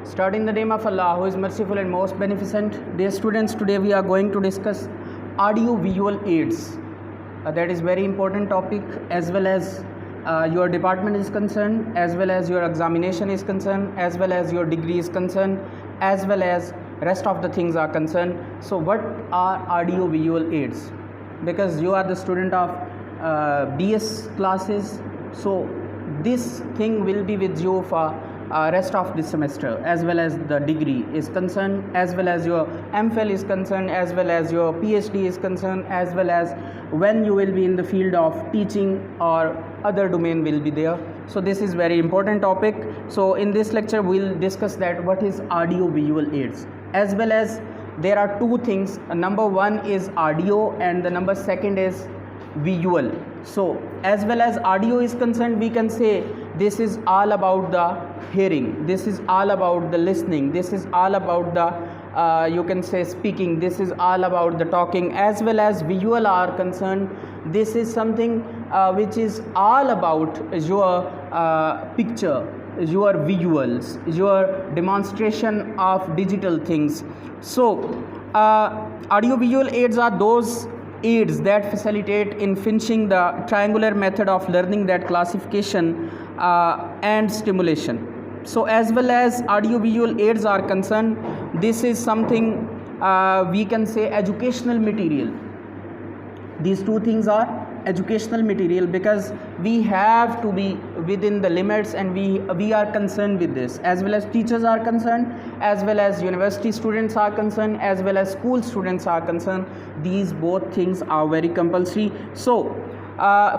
Start in the name of Allah, who is merciful and most beneficent. Dear students, today we are going to discuss audio-visual aids. That is very important topic, as well as your department is concerned, as well as your examination is concerned, as well as your degree is concerned, as well as rest of the things are concerned. So what are audio-visual aids? Because you are the student of BS classes, so this thing will be with you for rest of this semester, as well as the degree is concerned, as well as your MPhil is concerned, as well as your PhD is concerned, as well as when you will be in the field of teaching or other domain will be there. So this is very important topic. So in this lecture we'll discuss that what is audio visual aids, as well as there are two things. Number one is audio and the number second is visual. So as well as audio is concerned, we can say this is all about the hearing, this is all about the listening, this is all about the you can say speaking, this is all about the talking. As well as visual are concerned, this is something which is all about your picture, your visuals, your demonstration of digital things. So audio visual aids are those aids that facilitate in finishing the triangular method of learning, that classification and stimulation. So as well as audio visual aids are concerned, this is something we can say educational material. These two things are educational material because we have to be within the limits, and we are concerned with this, as well as teachers are concerned, as well as university students are concerned, as well as school students are concerned. These both things are very compulsory. So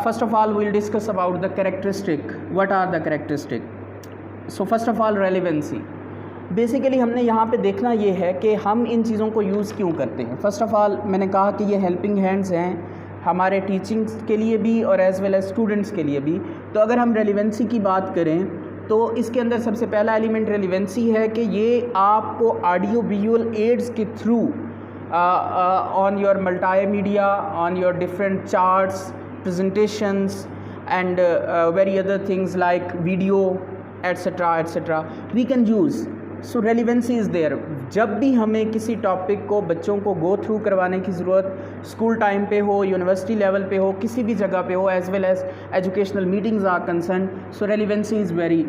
first of all we'll discuss about the characteristic. What are the characteristic? So first of all relevancy. Basically हमने यहाँ पे देखना ये है कि हम इन चीज़ों को यूज़ क्यों करते हैं. फर्स्ट ऑफ ऑल मैंने कहा कि ये हेल्पिंग हैंड्स हैं हमारे टीचिंग के लिए भी और एज़ वेल एज स्टूडेंट्स के लिए भी. तो अगर हम रेलिवेंसी की बात करें तो इसके अंदर सबसे पहला एलिमेंट रेलिवेंसी है कि ये आपको ऑडियो विजुअल एड्स के through on your multimedia, on your different charts, presentations and very other things like video etcetera we can use. So relevancy is there. जब भी हमें किसी टॉपिक को बच्चों को गो थ्रू करवाने की ज़रूरत, स्कूल टाइम पे हो, यूनिवर्सिटी लेवल पे हो, किसी भी जगह पे हो, as well as educational meetings are concern, so relevancy is very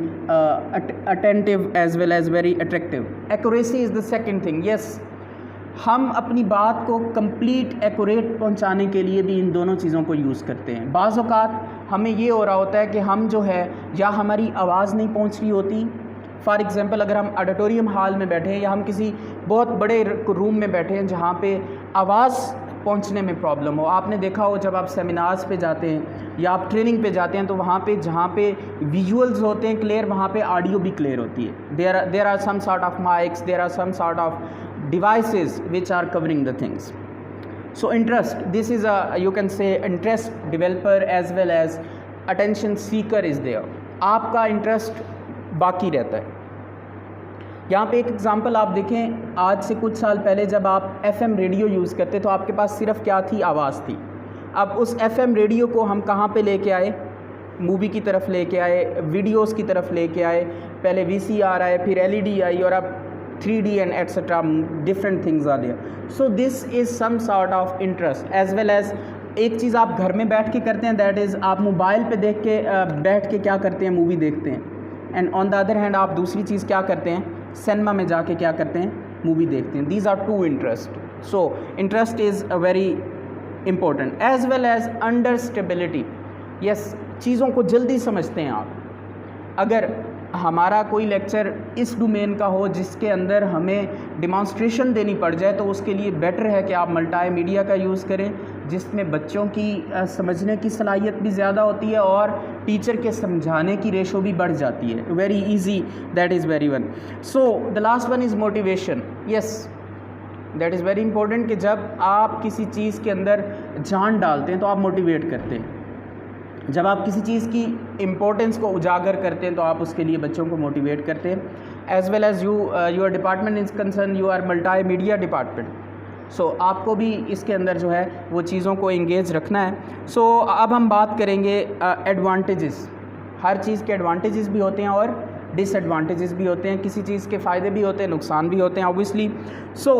attentive as well as very attractive. Accuracy is the second thing. Yes, हम अपनी बात को कंप्लीट एक्यूरेट पहुंचाने के लिए भी इन दोनों चीज़ों को यूज़ करते हैं. बाज़ औक़ात हमें ये हो रहा होता है कि हम जो है या हमारी आवाज़ नहीं पहुंच रही होती. फॉर एग्ज़ाम्पल अगर हम ऑडिटोरियम हॉल में बैठे हैं या हम किसी बहुत बड़े रूम में बैठे हैं जहाँ पे आवाज़ पहुँचने में प्रॉब्लम हो. आपने देखा हो जब आप सेमिनार्स पे जाते हैं या आप ट्रेनिंग पे जाते हैं तो वहाँ पे जहाँ पे विजुअल्स होते हैं क्लियर, वहाँ पे ऑडियो भी क्लियर होती है. There are some sort of mics, there are some sort of devices which are covering the things. So interest, this is a you can say interest developer as well as attention seeker is there. आपका interest बाकी रहता है. यहाँ पे एक example आप देखें, आज से कुछ साल पहले जब आप FM रेडियो यूज़ करते तो आपके पास सिर्फ क्या थी, आवाज़ थी. अब उस FM रेडियो को हम कहाँ पे लेके आए, मूवी की तरफ लेके आए, वीडियोस की तरफ लेके आए. पहले VCR आए, फिर LED आई और अब 3D and etc. different things are there. So this is some sort of interest, as well as एक चीज़ आप घर में बैठ के करते हैं, दैट इज़ आप मोबाइल पे देख के बैठ के क्या करते हैं, मूवी देखते हैं. And on the other hand आप दूसरी चीज़ क्या करते हैं, सिनेमा में जाके क्या करते हैं, मूवी देखते हैं. These are two interest. So interest is very important. As well as understandability. Yes, चीज़ों को जल्दी समझते हैं आप. अगर हमारा कोई लेक्चर इस डोमेन का हो जिसके अंदर हमें डिमॉन्स्ट्रेशन देनी पड़ जाए तो उसके लिए बेटर है कि आप मल्टीमीडिया का यूज़ करें, जिसमें बच्चों की समझने की सलाहियत भी ज़्यादा होती है और टीचर के समझाने की रेशो भी बढ़ जाती है. Very easy, that is very one. So the last one is motivation. Yes, that is very important कि जब आप किसी चीज़ के अंदर जान डालते हैं तो आप मोटिवेट करते हैं. जब आप किसी चीज़ की इम्पोर्टेंस को उजागर करते हैं तो आप उसके लिए बच्चों को मोटिवेट करते हैं. As well as your department is concern, you are multimedia department. So आपको भी इसके अंदर जो है वो चीज़ों को इंगेज रखना है. सो अब हम बात करेंगे एडवांटेजेस. हर चीज़ के एडवांटेजेस भी होते हैं और डिसएडवांटेजेस भी होते हैं, किसी चीज़ के फ़ायदे भी होते हैं, नुकसान भी होते हैं ऑब्वियसली। सो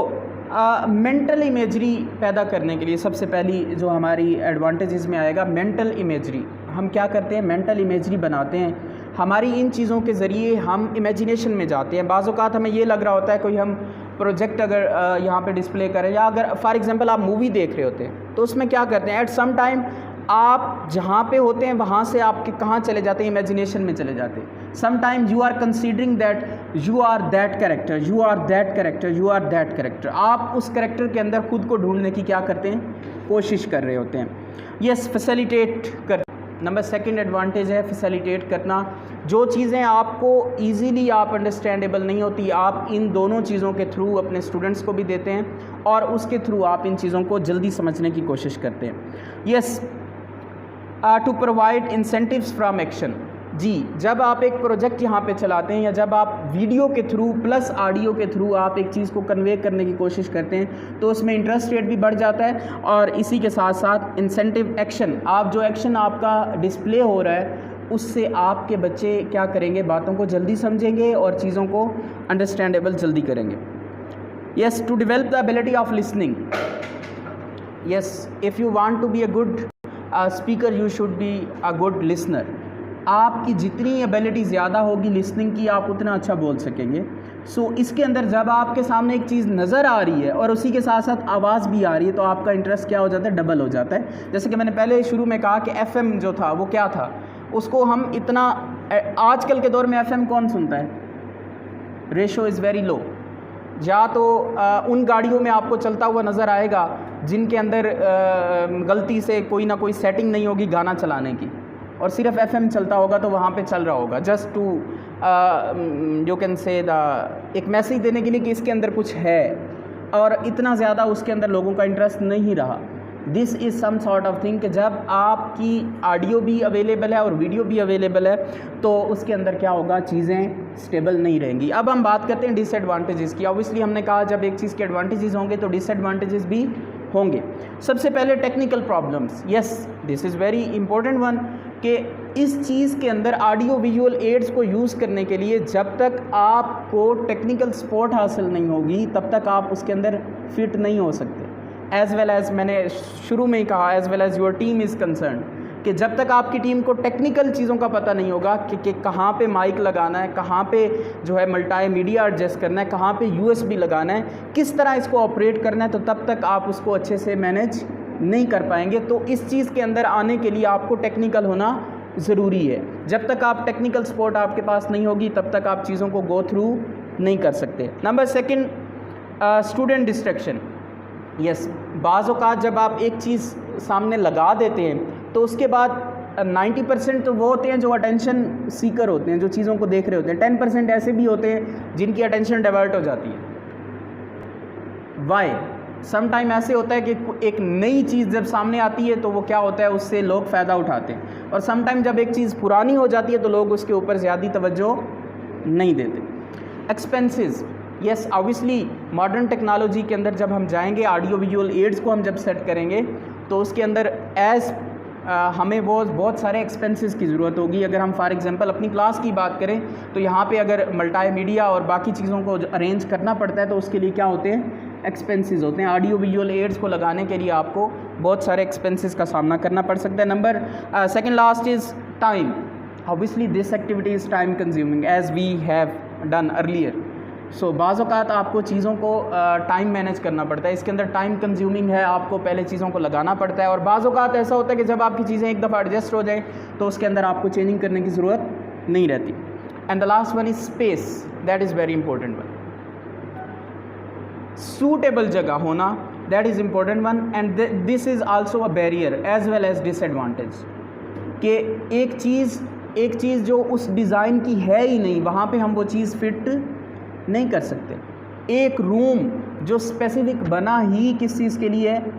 मेंटल इमेजरी पैदा करने के लिए सबसे पहली जो हमारी एडवांटेजेस में आएगा, मेंटल इमेजरी। हम क्या करते हैं, मेंटल इमेजरी बनाते हैं। हमारी इन चीज़ों के ज़रिए हम इमेजिनेशन में जाते हैं। बाज़ औक़ात हमें ये लग रहा होता है कोई हम प्रोजेक्ट अगर यहाँ पे डिस्प्ले करें, या अगर फॉर एग्जांपल आप मूवी देख रहे होते हैं तो उसमें क्या करते हैं, एट सम टाइम आप जहाँ पे होते हैं वहाँ से आपके कहाँ चले जाते हैं, इमेजिनेशन में चले जाते हैं। Some time you are considering that you are that character, you are that character, you are that character. आप उस कैरेक्टर के अंदर खुद को ढूंढने की क्या करते हैं, कोशिश कर रहे होते हैं। यस, फैसिलिटेट कर, नंबर सेकंड एडवांटेज है फैसिलिटेट करना। जो चीज़ें आपको ईजीली आप अंडरस्टैंडेबल नहीं होती, आप इन दोनों चीज़ों के थ्रू अपने स्टूडेंट्स को भी देते हैं और उसके थ्रू आप इन चीज़ों को जल्दी समझने की कोशिश करते हैं। Yes, to provide incentives from action. जी, जब आप एक प्रोजेक्ट यहाँ पे चलाते हैं या जब आप वीडियो के थ्रू प्लस ऑडियो के थ्रू आप एक चीज़ को कन्वे करने की कोशिश करते हैं तो उसमें इंटरेस्ट रेट भी बढ़ जाता है, और इसी के साथ साथ इंसेंटिव एक्शन, आप जो एक्शन आपका डिस्प्ले हो रहा है उससे आपके बच्चे क्या करेंगे, बातों को जल्दी समझेंगे और चीज़ों को अंडरस्टैंडेबल जल्दी करेंगे। Yes, to develop the ability of listening. Yes, if you want to be a good speaker you should be a good listener. आपकी जितनी एबिलिटी ज़्यादा होगी लिसनिंग की, आप उतना अच्छा बोल सकेंगे। सो इसके अंदर जब आपके सामने एक चीज़ नज़र आ रही है और उसी के साथ साथ आवाज़ भी आ रही है तो आपका इंटरेस्ट क्या हो जाता है, डबल हो जाता है। जैसे कि मैंने पहले शुरू में कहा कि FM जो था वो क्या था, उसको हम इतना, आजकल के दौर में FM कौन सुनता है, रेशो इज़ वेरी लो। या तो उन गाड़ियों में आपको चलता हुआ नज़र आएगा जिनके अंदर गलती से कोई ना कोई सेटिंग नहीं होगी गाना चलाने की, और सिर्फ FM चलता होगा तो वहाँ पे चल रहा होगा just to you can say the एक मैसेज देने के लिए कि इसके अंदर कुछ है, और इतना ज़्यादा उसके अंदर लोगों का इंटरेस्ट नहीं रहा। This is some sort of thing कि जब आपकी ऑडियो भी अवेलेबल है और वीडियो भी अवेलेबल है तो उसके अंदर क्या होगा, चीज़ें स्टेबल नहीं रहेंगी। अब हम बात करते हैं डिसएडवांटेजेस की। ऑब्वियसली हमने कहा जब एक चीज़ के एडवांटेजेस होंगे तो डिसएडवांटेजेस भी होंगे। सबसे पहले technical problems. Yes, this is very important one कि इस चीज़ के अंदर ऑडियो विजुअल एड्स को यूज़ करने के लिए जब तक आपको टेक्निकल सपोर्ट हासिल नहीं होगी तब तक आप उसके अंदर फिट नहीं हो सकते। एज़ वेल एज़ मैंने शुरू में ही कहा, as well as your team is concern, कि जब तक आपकी टीम को टेक्निकल चीज़ों का पता नहीं होगा कि कहाँ पे माइक लगाना है, कहाँ पे जो है मल्टी मीडिया एडजस्ट करना है, कहाँ पे USB लगाना है, किस तरह इसको ऑपरेट करना है, तो तब तक आप उसको अच्छे से मैनेज नहीं कर पाएंगे। तो इस चीज़ के अंदर आने के लिए आपको टेक्निकल होना ज़रूरी है। जब तक आप टेक्निकल सपोर्ट आपके पास नहीं होगी तब तक आप चीज़ों को गो थ्रू नहीं कर सकते। Number second, student distraction. Yes, बाज़ औक़ात जब आप एक चीज़ सामने लगा देते हैं तो उसके बाद 90% तो वो होते हैं जो अटेंशन सीकर होते हैं, जो चीज़ों को देख रहे होते हैं। 10% ऐसे भी होते हैं जिनकी अटेंशन डाइवर्ट हो जाती है। वाई? सम टाइम ऐसे होता है कि एक नई चीज़ जब सामने आती है तो वो क्या होता है, उससे लोग फ़ायदा उठाते हैं, और सम टाइम जब एक चीज़ पुरानी हो जाती है तो लोग उसके ऊपर ज़्यादा तवज्जो नहीं देते। Expenses. Yes, obviously modern technology के अंदर जब हम जाएंगे, ऑडियो विजुअल एड्स को हम जब सेट करेंगे तो उसके अंदर हमें वो बहुत सारे एक्सपेंसेस की ज़रूरत होगी। अगर हम फॉर एग्जांपल अपनी क्लास की बात करें तो यहाँ पे अगर मल्टी मीडिया और बाकी चीज़ों को अरेंज करना पड़ता है तो उसके लिए क्या होते हैं, एक्सपेंसेस होते हैं। ऑडियो विजुअल एड्स को लगाने के लिए आपको बहुत सारे एक्सपेंसेस का सामना करना पड़ सकता है। Number second last is time. Obviously this activity is time consuming as we have done earlier. So बाज़ औक़ात आपको चीज़ों को टाइम मैनेज करना पड़ता है, इसके अंदर टाइम कंज्यूमिंग है, आपको पहले चीज़ों को लगाना पड़ता है, और बाज़ औक़ात ऐसा होता है कि जब आपकी चीज़ें एक दफ़ा एडजस्ट हो जाए तो उसके अंदर आपको चेंजिंग करने की ज़रूरत नहीं रहती। And the last one is space, that is very important one. Suitable जगह होना, that is important one, and this is also a barrier as well as disadvantage, कि एक चीज़ जो उस डिज़ाइन की है ही नहीं, वहाँ पे हम वो चीज़ फिट नहीं कर सकते। एक रूम जो स्पेसिफिक बना ही किस चीज़ के लिए है,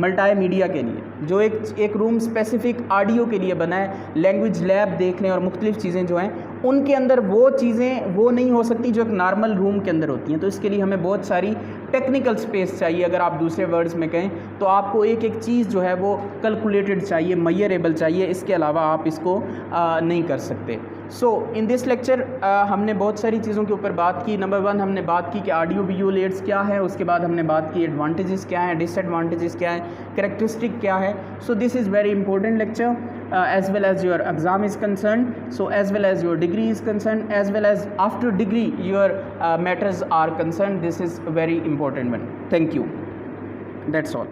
मल्टी मीडिया के लिए, जो एक रूम स्पेसिफिक ऑडियो के लिए बना है, लैंग्वेज लैब देखने और मुख्तलिफ़ चीज़ें जो हैं उनके अंदर वो चीज़ें वो नहीं हो सकती जो एक नॉर्मल रूम के अंदर होती हैं। तो इसके लिए हमें बहुत सारी टेक्निकल स्पेस चाहिए। अगर आप दूसरे वर्ड्स में कहें तो आपको एक चीज़ जो है वो कैलकुलेटेड चाहिए, मेजरेबल चाहिए, इसके अलावा आप इसको नहीं कर सकते। सो इन दिस लेक्चर हमने बहुत सारी चीज़ों के ऊपर बात की। नंबर 1 हमने बात की कि ऑडियो विजुअल एड्स क्या है, उसके बाद हमने बात की एडवांटेजेस क्या हैं, डिसएडवांटेजेस क्या है, कैरेक्टरिस्टिक क्या है। So this is very important lecture as well as your exam is concerned, so as well as your degree is concerned, as well as after degree your matters are concerned. This is a very important one. Thank you. That's all.